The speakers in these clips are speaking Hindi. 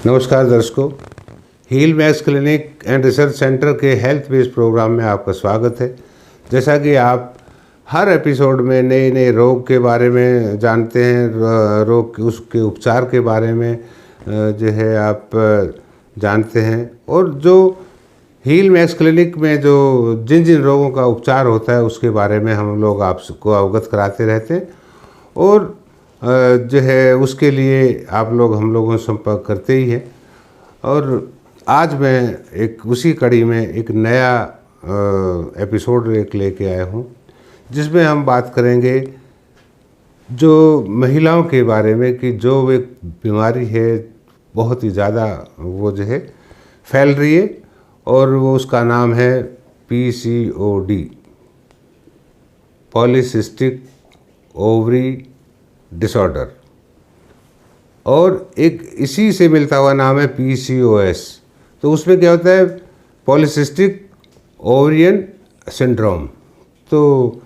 नमस्कार दर्शकों, Heal Max clinic and research centre के हेल्थ बेस्ड प्रोग्राम में आपका स्वागत है। जैसा कि आप हर एपिसोड में नए नए रोग के बारे में जानते हैं, रोग के उसके उपचार के बारे में जो है आप जानते हैं, और जो हील मैक्स क्लिनिक में जो जिन जिन रोगों का उपचार होता है उसके बारे में हम लोग आपको अवगत कराते रहते हैं, और जो है उसके लिए आप लोग हम लोगों से संपर्क करते ही हैं। और आज मैं एक उसी कड़ी में एक नया एपिसोड लेके आया हूँ, जिसमें हम बात करेंगे जो महिलाओं के बारे में कि जो एक बीमारी है बहुत ही ज़्यादा वो जो है फैल रही है, और वो उसका नाम है PCOD, पॉलीसिस्टिक ओवरी डिसऑर्डर, और एक इसी से मिलता हुआ नाम है PCOS। तो उसमें क्या होता है, पॉलीसिस्टिक ओवरियन सिंड्रोम। तो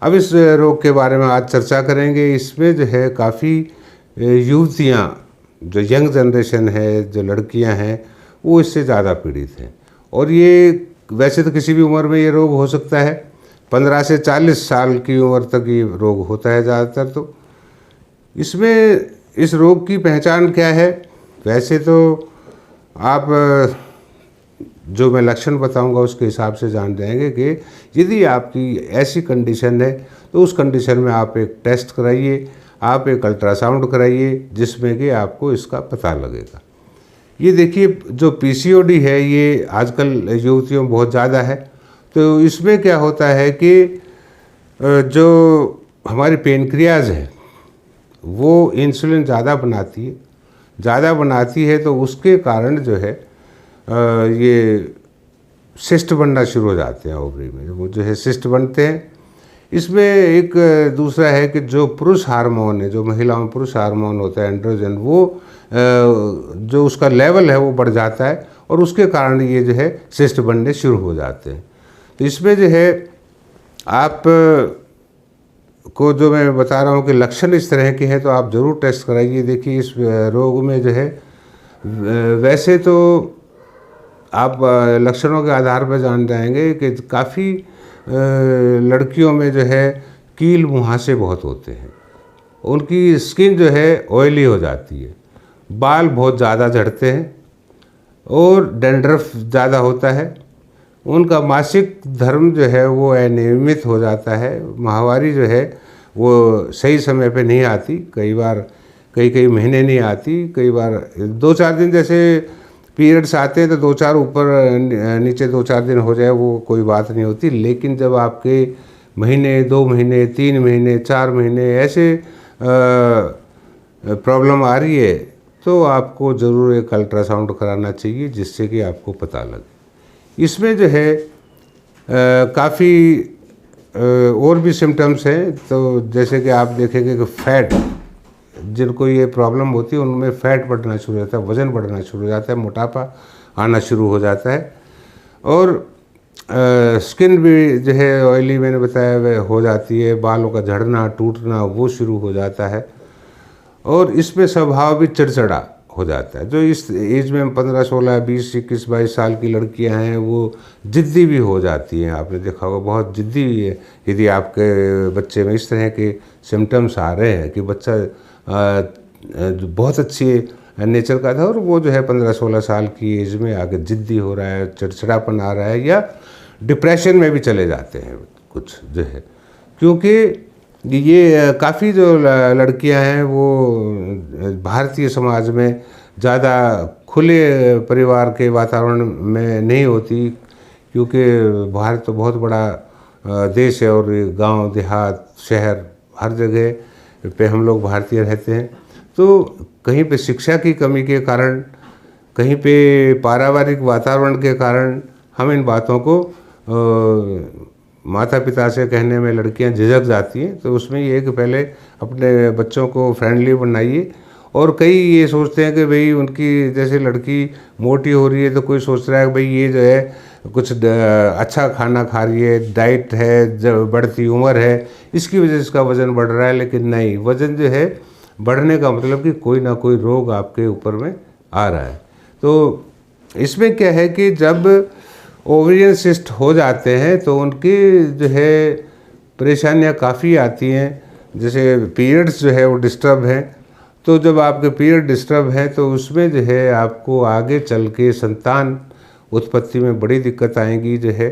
अब इस रोग के बारे में आज चर्चा करेंगे। इसमें जो है काफ़ी युवतियाँ, जो यंग जनरेशन है, जो लड़कियां हैं, वो इससे ज़्यादा पीड़ित हैं। और ये वैसे तो किसी भी उम्र में ये रोग हो सकता है, 15 से 40 साल की उम्र तक ये रोग होता है ज़्यादातर। तो इसमें इस रोग की पहचान क्या है? वैसे तो आप जो मैं लक्षण बताऊंगा उसके हिसाब से जान जाएंगे कि यदि आपकी ऐसी कंडीशन है तो उस कंडीशन में आप एक टेस्ट कराइए, आप एक अल्ट्रासाउंड कराइए, जिसमें कि आपको इसका पता लगेगा। ये देखिए, जो PCOD है ये आजकल युवतियों में बहुत ज़्यादा है। तो इसमें क्या होता है कि जो हमारी पेनक्रियाज है वो इंसुलिन ज़्यादा बनाती है, तो उसके कारण जो है ये सिस्ट बनना शुरू हो जाते हैं ओवरी में, वो जो है सिस्ट बनते हैं। इसमें एक दूसरा है कि जो पुरुष हार्मोन है, जो महिलाओं में पुरुष हार्मोन होता है एंड्रोजन, वो जो उसका लेवल है वो बढ़ जाता है, और उसके कारण ये जो है सिस्ट बनने शुरू हो जाते हैं। तो इसमें जो है आप को जो मैं बता रहा हूँ कि लक्षण इस तरह के हैं, तो आप ज़रूर टेस्ट कराइए। देखिए, इस रोग में जो है वैसे तो आप लक्षणों के आधार पर जान जाएंगे कि काफ़ी लड़कियों में जो है कील मुहासे बहुत होते हैं, उनकी स्किन जो है ऑयली हो जाती है, बाल बहुत ज़्यादा झड़ते हैं, और डैंड्रफ ज़्यादा होता है। उनका मासिक धर्म जो है वो अनियमित हो जाता है, माहवारी जो है वो सही समय पे नहीं आती, कई बार कई महीने नहीं आती, कई बार 2-4 दिन जैसे पीरियड्स आते हैं तो 2-4 ऊपर नीचे 2-4 दिन हो जाए वो कोई बात नहीं होती। लेकिन जब आपके महीने, 2 महीने, 3 महीने, 4 महीने ऐसे प्रॉब्लम आ रही है, तो आपको ज़रूर एक अल्ट्रासाउंड कराना चाहिए, जिससे कि आपको पता लगे। इसमें जो है काफ़ी और भी सिम्टम्स हैं। तो जैसे कि आप देखेंगे कि फैट, जिनको ये प्रॉब्लम होती है उनमें फैट बढ़ना शुरू हो जाता है, वज़न बढ़ना शुरू हो जाता है, मोटापा आना शुरू हो जाता है, और स्किन भी जो है ऑयली, मैंने बताया, वह हो जाती है, बालों का झड़ना, टूटना वो शुरू हो जाता है, और इसमें स्वभाव भी चिड़चिड़ा हो जाता है। जो इस एज में 15, 16, 20, 21, 22 साल की लड़कियां हैं वो ज़िद्दी भी हो जाती हैं। आपने देखा होगा, बहुत ज़िद्दी है। यदि आपके बच्चे में इस तरह के सिम्टम्स आ रहे हैं कि बच्चा बहुत अच्छी नेचर का था और वो जो है 15-16 साल की एज में आगे ज़िद्दी हो रहा है, चिड़चिड़ापन आ रहा है, या डिप्रेशन में भी चले जाते हैं कुछ जो है, क्योंकि ये काफ़ी जो लड़कियां हैं वो भारतीय समाज में ज़्यादा खुले परिवार के वातावरण में नहीं होती, क्योंकि भारत तो बहुत बड़ा देश है, और गांव, देहात, शहर, हर जगह पे हम लोग भारतीय रहते हैं। तो कहीं पे शिक्षा की कमी के कारण, कहीं पे पारिवारिक वातावरण के कारण हम इन बातों को माता पिता से कहने में लड़कियां झिझक जाती हैं। तो उसमें ये है कि पहले अपने बच्चों को फ्रेंडली बनाइए। और कई ये सोचते हैं कि भाई उनकी जैसे लड़की मोटी हो रही है तो कोई सोच रहा है कि भाई ये जो है कुछ अच्छा खाना खा रही है, डाइट है, जब बढ़ती उम्र है इसकी वजह से इसका वज़न बढ़ रहा है। लेकिन नहीं, वज़न जो है बढ़ने का मतलब कि कोई ना कोई रोग आपके ऊपर में आ रहा है। तो इसमें क्या है कि जब ओवेरियन सिस्ट हो जाते हैं तो उनकी जो है परेशानियां काफ़ी आती हैं। जैसे पीरियड्स जो है वो डिस्टर्ब हैं, तो जब आपके पीरियड डिस्टर्ब हैं तो उसमें जो है आपको आगे चल के संतान उत्पत्ति में बड़ी दिक्कत आएगी जो है,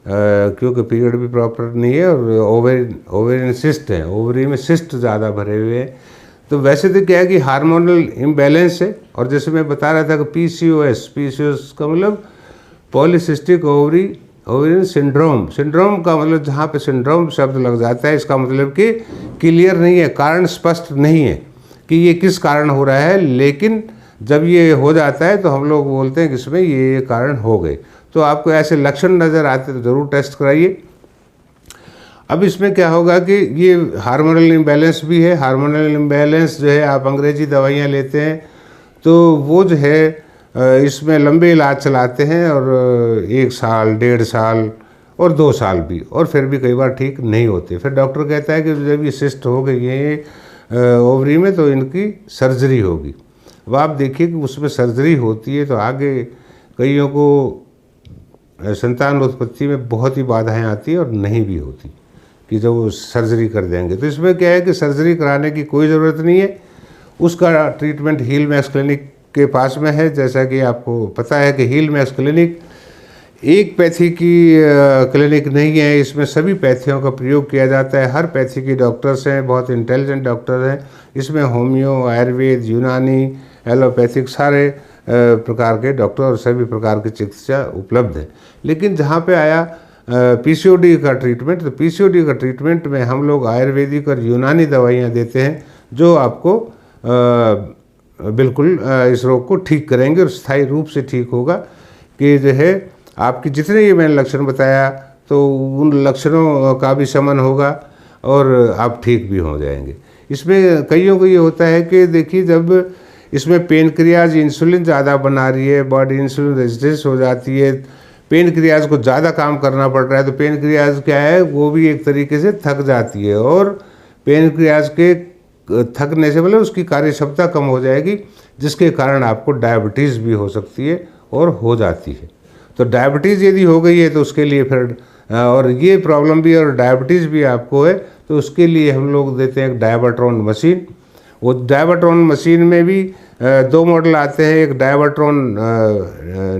क्योंकि पीरियड भी प्रॉपर नहीं है और ओवेरियन सिस्ट है, ओवरी में सिस्ट ज़्यादा भरे हुए हैं। तो वैसे तो क्या है कि हार्मोनल इम्बैलेंस है, और जैसे मैं बता रहा था कि पीसीओएस का मतलब पॉलीसिस्टिक ओवेरियन सिंड्रोम। सिंड्रोम का मतलब जहाँ पे सिंड्रोम शब्द लग जाता है इसका मतलब कि क्लियर नहीं है, कारण स्पष्ट नहीं है कि ये किस कारण हो रहा है, लेकिन जब ये हो जाता है तो हम लोग बोलते हैं कि इसमें ये कारण हो गए। तो आपको ऐसे लक्षण नज़र आते तो ज़रूर टेस्ट कराइए। अब इसमें क्या होगा कि ये हार्मोनल इम्बैलेंस भी है। हार्मोनल इम्बैलेंस जो है, आप अंग्रेजी दवाइयाँ लेते हैं तो वो जो है इसमें लंबे इलाज चलाते हैं, और 1 साल 1.5 साल और 2 साल भी, और फिर भी कई बार ठीक नहीं होते। फिर डॉक्टर कहता है कि जब ये सिस्ट हो गई है ओवरी में तो इनकी सर्जरी होगी। अब आप देखिए कि उसमें सर्जरी होती है तो आगे कईयों को संतान उत्पत्ति में बहुत ही बाधाएं आती है और नहीं भी होती कि जब वो सर्जरी कर देंगे। तो इसमें क्या है कि सर्जरी कराने की कोई ज़रूरत नहीं है। उसका ट्रीटमेंट हील मैक्स क्लिनिक के पास में है। जैसा कि आपको पता है कि हील मैक्स क्लिनिक एक पैथी की क्लिनिक नहीं है, इसमें सभी पैथियों का प्रयोग किया जाता है। हर पैथी के डॉक्टर्स हैं, बहुत इंटेलिजेंट डॉक्टर हैं। इसमें होम्यो, आयुर्वेद, यूनानी, एलोपैथिक सारे प्रकार के डॉक्टर और सभी प्रकार की चिकित्सा उपलब्ध है। लेकिन जहाँ पे आया पीसीओडी का ट्रीटमेंट, तो पीसीओडी का ट्रीटमेंट में हम लोग आयुर्वेदिक और यूनानी दवाइयाँ देते हैं जो आपको बिल्कुल इस रोग को ठीक करेंगे और स्थायी रूप से ठीक होगा। कि जो है आपके जितने ये मैंने लक्षण बताया तो उन लक्षणों का भी शमन होगा और आप ठीक भी हो जाएंगे। इसमें कईयों को ये होता है कि देखिए, जब इसमें पेनक्रियाज इंसुलिन ज़्यादा बना रही है, बॉडी इंसुलिन रेजिस्टेंस हो जाती है, पेनक्रियाज को ज़्यादा काम करना पड़ रहा है, तो पेनक्रियाज क्या है वो भी एक तरीके से थक जाती है, और पेनक्रियाज के थकने से मतलब उसकी कार्य क्षमता कम हो जाएगी, जिसके कारण आपको डायबिटीज़ भी हो सकती है और हो जाती है। तो डायबिटीज़ यदि हो गई है तो उसके लिए फिर और ये प्रॉब्लम भी और डायबिटीज़ भी आपको है तो उसके लिए हम लोग देते हैं एक डायबाट्रॉन मशीन। वो डायबाट्रॉन मशीन में भी 2 मॉडल आते हैं। एक डायबाट्रॉन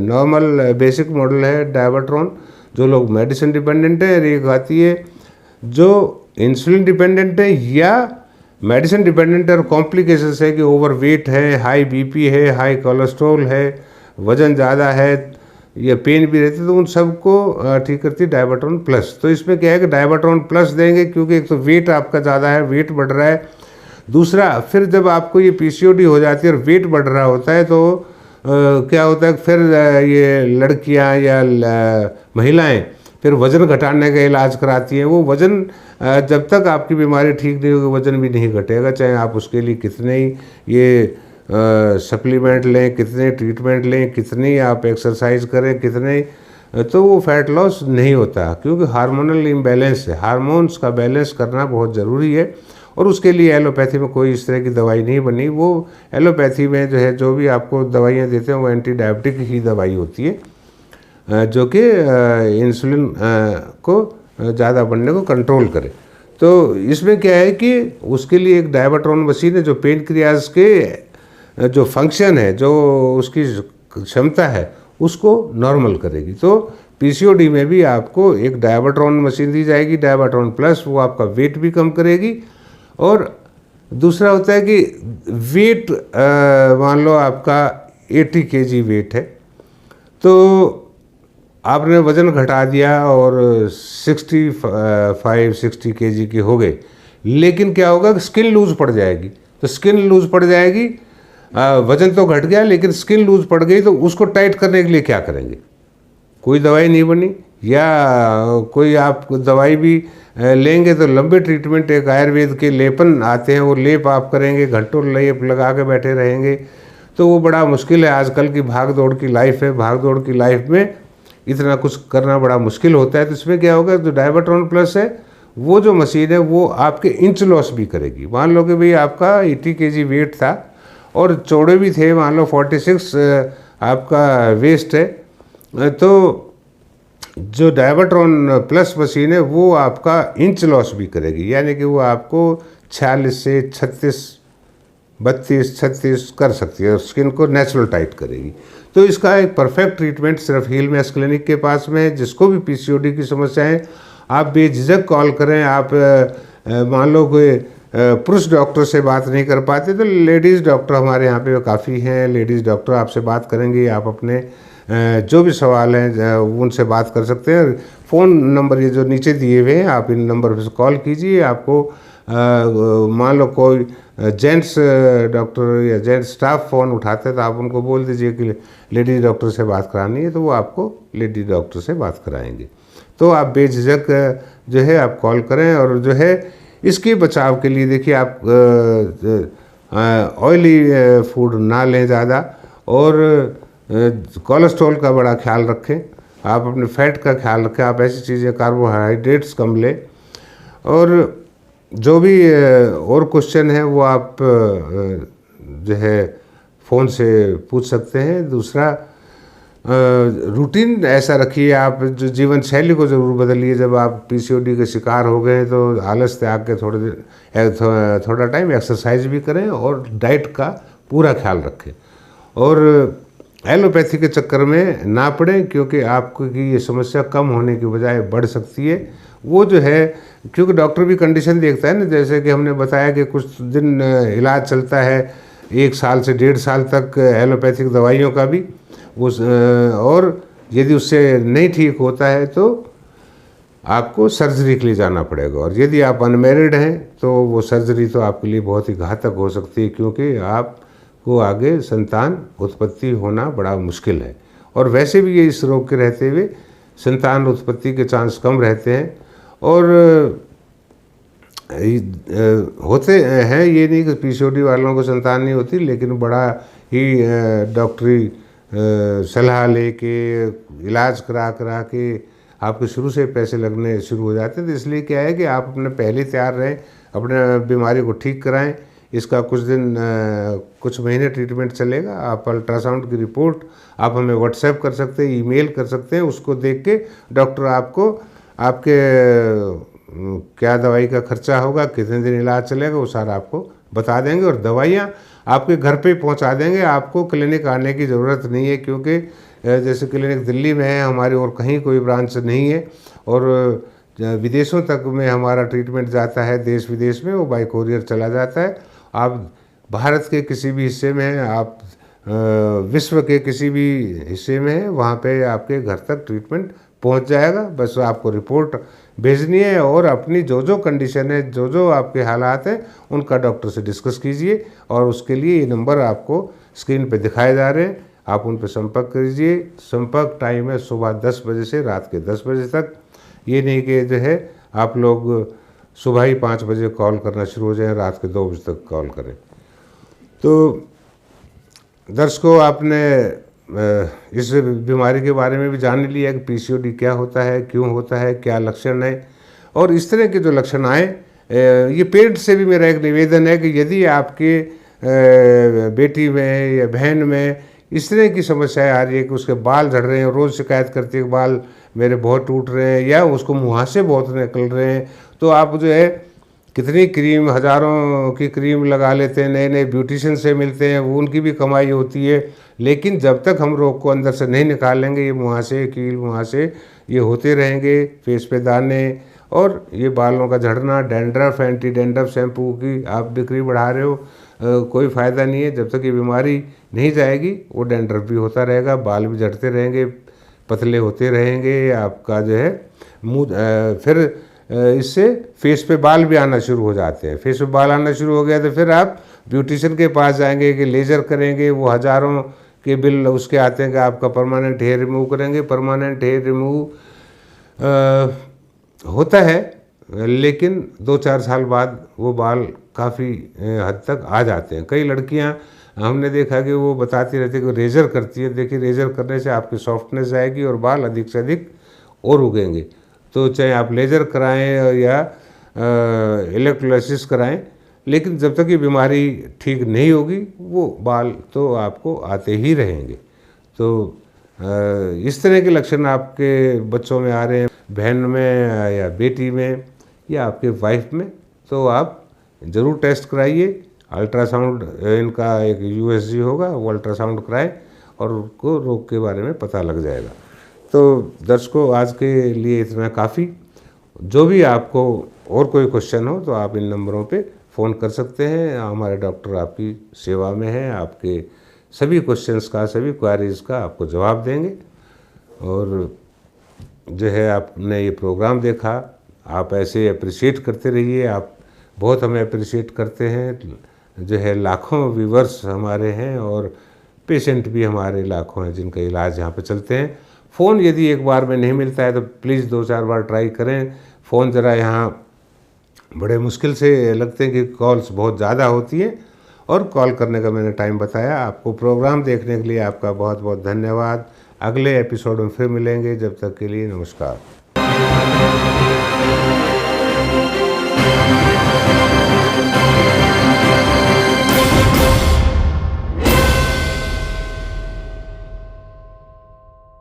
नॉर्मल बेसिक मॉडल है डायबाट्रॉन, जो लोग मेडिसिन डिपेंडेंट है, और एक आती है जो इंसुलिन डिपेंडेंट है या मेडिसिन डिपेंडेंट और कॉम्प्लिकेशंस है कि ओवर वेट है, हाई बीपी है, हाई कोलेस्ट्रॉल है, वज़न ज़्यादा है या पेन भी रहते, तो उन सबको ठीक करती है डायबाट्रॉन प्लस। तो इसमें क्या है कि डायबाट्रॉन प्लस देंगे क्योंकि एक तो वेट आपका ज़्यादा है, वेट बढ़ रहा है। दूसरा, फिर जब आपको ये पीसीओडी हो जाती है और वेट बढ़ रहा होता है तो क्या होता है, फिर ये लड़कियां या महिलाएं फिर वज़न घटाने का इलाज कराती हैं। वो वज़न जब तक आपकी बीमारी ठीक नहीं होगी वज़न भी नहीं घटेगा, चाहे आप उसके लिए कितने ही ये सप्लीमेंट लें, कितने ट्रीटमेंट लें, कितनी आप एक्सरसाइज करें, कितने, तो वो फैट लॉस नहीं होता क्योंकि हार्मोनल इम्बैलेंस है। हार्मोन्स का बैलेंस करना बहुत ज़रूरी है और उसके लिए एलोपैथी में कोई इस तरह की दवाई नहीं बनी। वो एलोपैथी में जो है जो भी आपको दवाइयाँ देते हैं वो एंटी डायबिटिक ही दवाई होती है जो कि इंसुलिन को ज़्यादा बनने को कंट्रोल करे। तो इसमें क्या है कि उसके लिए एक डायबाट्रॉन मशीन है जो पेनक्रियाज के जो फंक्शन है, जो उसकी क्षमता है, उसको नॉर्मल करेगी। तो पीसीओडी में भी आपको एक डायबाट्रॉन मशीन दी जाएगी, डायबाट्रॉन प्लस, वो आपका वेट भी कम करेगी। और दूसरा होता है कि वेट मान लो आपका 80 kg वेट है तो आपने वज़न घटा दिया और 65-60 kg के हो गए, लेकिन क्या होगा, स्किन लूज पड़ जाएगी। तो स्किन लूज पड़ जाएगी, वज़न तो घट गया लेकिन स्किन लूज पड़ गई, तो उसको टाइट करने के लिए क्या करेंगे? कोई दवाई नहीं बनी, या कोई आप दवाई भी लेंगे तो लंबे ट्रीटमेंट, एक आयुर्वेद के लेपन आते हैं, वो लेप आप करेंगे, घंटों लेप लगा के बैठे रहेंगे, तो वो बड़ा मुश्किल है। आजकल की भाग दौड़ की लाइफ है, भाग दौड़ की लाइफ में इतना कुछ करना बड़ा मुश्किल होता है। तो इसमें क्या होगा, जो डायबाट्रॉन प्लस है वो जो मशीन है वो आपके इंच लॉस भी करेगी। मान लो कि भाई आपका 80 kg वेट था और चौड़े भी थे, मान लो 46 आपका वेस्ट है। तो जो डायवर्ट्रॉन प्लस मशीन है वो आपका इंच लॉस भी करेगी, यानी कि वो आपको 46 से 36, 32, 36 कर सकती है और स्किन को नेचुरल टाइट करेगी। तो इसका एक परफेक्ट ट्रीटमेंट सिर्फ हील मैक्स क्लिनिक के पास में है। जिसको भी पीसीओडी की समस्या है आप बेझिझक कॉल करें। आप मान लो कोई पुरुष डॉक्टर से बात नहीं कर पाते तो लेडीज़ डॉक्टर हमारे यहाँ पे काफ़ी हैं। लेडीज़ डॉक्टर आपसे बात करेंगी, आप अपने जो भी सवाल हैं उनसे बात कर सकते हैं। फ़ोन नंबर ये जो नीचे दिए हुए हैं, आप इन नंबर पर कॉल कीजिए। आपको मान लो कोई जेंट्स डॉक्टर या जेंट्स स्टाफ फ़ोन उठाते हैं तो आप उनको बोल दीजिए कि लेडीज़ डॉक्टर से बात करानी है, तो वो आपको लेडीज़ डॉक्टर से बात कराएंगे। तो आप बेझिझक जो है आप कॉल करें। और जो है इसके बचाव के लिए देखिए, आप ऑयली फूड ना लें ज़्यादा, और कोलेस्ट्रॉल का बड़ा ख्याल रखें। आप अपने फैट का ख्याल रखें। आप ऐसी चीज़ें, कार्बोहाइड्रेट्स कम लें। और जो भी और क्वेश्चन है वो आप जो है फ़ोन से पूछ सकते हैं। दूसरा, रूटीन ऐसा रखिए, आप जो जीवन शैली को ज़रूर बदलिए। जब आप पीसीओडी के शिकार हो गए तो आलस त्याग के थोड़ा टाइम एक्सरसाइज भी करें और डाइट का पूरा ख्याल रखें। और एलोपैथी के चक्कर में ना पड़ें, क्योंकि आपको की ये समस्या कम होने की बजाय बढ़ सकती है। वो जो है, क्योंकि डॉक्टर भी कंडीशन देखता है ना, जैसे कि हमने बताया कि कुछ दिन इलाज चलता है, 1 साल से 1.5 साल तक एलोपैथिक दवाइयों का भी और यदि उससे नहीं ठीक होता है तो आपको सर्जरी के लिए जाना पड़ेगा। और यदि आप अनमैरिड हैं तो वो सर्जरी तो आपके लिए बहुत ही घातक हो सकती है, क्योंकि आपको आगे संतान उत्पत्ति होना बड़ा मुश्किल है। और वैसे भी ये इस रोग के रहते हुए संतान उत्पत्ति के चांस कम रहते हैं। और होते हैं, ये नहीं कि पीसीओडी वालों को संतान नहीं होती, लेकिन बड़ा ही डॉक्टरी सलाह लेके इलाज करा के आपके शुरू से पैसे लगने शुरू हो जाते हैं। तो इसलिए क्या है कि आप अपने पहले तैयार रहें, अपने बीमारी को ठीक कराएं। इसका कुछ दिन कुछ महीने ट्रीटमेंट चलेगा। आप अल्ट्रासाउंड की रिपोर्ट आप हमें व्हाट्सएप कर सकते हैं, ईमेल कर सकते हैं। उसको देख के डॉक्टर आपको आपके क्या दवाई का खर्चा होगा, कितने दिन इलाज चलेगा, वो सारा आपको बता देंगे। और दवाइयाँ आपके घर पे पहुंचा देंगे। आपको क्लिनिक आने की ज़रूरत नहीं है, क्योंकि जैसे क्लिनिक दिल्ली में है हमारी, और कहीं कोई ब्रांच नहीं है। और विदेशों तक में हमारा ट्रीटमेंट जाता है, देश विदेश में वो बाय कोरियर चला जाता है। आप भारत के किसी भी हिस्से में हैं, आप विश्व के किसी भी हिस्से में हैं, वहाँ पे आपके घर तक ट्रीटमेंट पहुँच जाएगा। बस आपको रिपोर्ट भेजनी है और अपनी जो कंडीशन है, जो आपके हालात हैं, उनका डॉक्टर से डिस्कस कीजिए। और उसके लिए ये नंबर आपको स्क्रीन पे दिखाए जा रहे हैं, आप उन पर संपर्क कीजिए। संपर्क टाइम है सुबह 10 बजे से रात के 10 बजे तक। ये नहीं कि जो है आप लोग सुबह ही 5 बजे कॉल करना शुरू हो जाए, रात के 2 बजे तक कॉल करें। तो दर्शकों, आपने इस बीमारी के बारे में भी जान लिया कि पीसीओडी क्या होता है, क्यों होता है, क्या लक्षण है। और इस तरह के जो लक्षण आए, ये पेरेंट से भी मेरा एक निवेदन है कि यदि आपके बेटी में या बहन में इस तरह की समस्याएं आ रही है कि उसके बाल झड़ रहे हैं, रोज़ शिकायत करती है कि बाल मेरे बहुत टूट रहे हैं, या उसको मुहासे बहुत निकल रहे हैं, तो आप जो है कितनी क्रीम, हज़ारों की क्रीम लगा लेते हैं, नए नए ब्यूटिशियन से मिलते हैं, वो उनकी भी कमाई होती है। लेकिन जब तक हम रोग को अंदर से नहीं निकालेंगे, ये मुहासे, कील मुहासे ये होते रहेंगे, फेस पे दाने और ये बालों का झड़ना। डैंड्रफ, एंटी डैंड्रफ शैम्पू की आप बिक्री बढ़ा रहे हो, कोई फ़ायदा नहीं है। जब तक ये बीमारी नहीं जाएगी वो डैंड्रफ भी होता रहेगा, बाल भी झड़ते रहेंगे, पतले होते रहेंगे, आपका जो है मुँह फिर इससे फेस पे बाल भी आना शुरू हो जाते हैं। फेस पे बाल आना शुरू हो गया तो फिर आप ब्यूटिशियन के पास जाएंगे कि लेज़र करेंगे, वो हज़ारों के बिल उसके आते हैं कि आपका परमानेंट हेयर रिमूव करेंगे। परमानेंट हेयर रिमूव होता है, लेकिन 2-4 साल बाद वो बाल काफ़ी हद तक आ जाते हैं। कई लड़कियां हमने देखा कि वो बताती रहती है कि रेज़र करती है। देखिए, रेज़र करने से आपकी सॉफ्टनेस आएगी और बाल अधिक से अधिक और उगेंगे। तो चाहे आप लेज़र कराएं या इलेक्ट्रोलाइसिस कराएं, लेकिन जब तक ये बीमारी ठीक नहीं होगी वो बाल तो आपको आते ही रहेंगे। तो इस तरह के लक्षण आपके बच्चों में आ रहे हैं, बहन में या बेटी में या आपके वाइफ में, तो आप ज़रूर टेस्ट कराइए। अल्ट्रासाउंड इनका एक यूएसजी होगा, वो अल्ट्रासाउंड कराएं और उनको रोग के बारे में पता लग जाएगा। तो दर्शकों, आज के लिए इतना काफ़ी। जो भी आपको और कोई क्वेश्चन हो तो आप इन नंबरों पे फ़ोन कर सकते हैं। हमारे डॉक्टर आपकी सेवा में हैं, आपके सभी क्वेश्चंस का, सभी क्वारीज़ का आपको जवाब देंगे। और जो है, आपने ये प्रोग्राम देखा, आप ऐसे अप्रिशिएट करते रहिए। आप बहुत हमें अप्रिशिएट करते हैं। जो है, लाखों व्यूवर्स हमारे हैं और पेशेंट भी हमारे लाखों हैं जिनका इलाज यहाँ पे चलते हैं। फ़ोन यदि एक बार में नहीं मिलता है तो प्लीज़ 2-4 बार ट्राई करें। फ़ोन ज़रा यहाँ बड़े मुश्किल से लगते हैं कि कॉल्स बहुत ज़्यादा होती हैं, और कॉल करने का मैंने टाइम बताया। आपको प्रोग्राम देखने के लिए आपका बहुत बहुत धन्यवाद। अगले एपिसोड में फिर मिलेंगे, जब तक के लिए नमस्कार।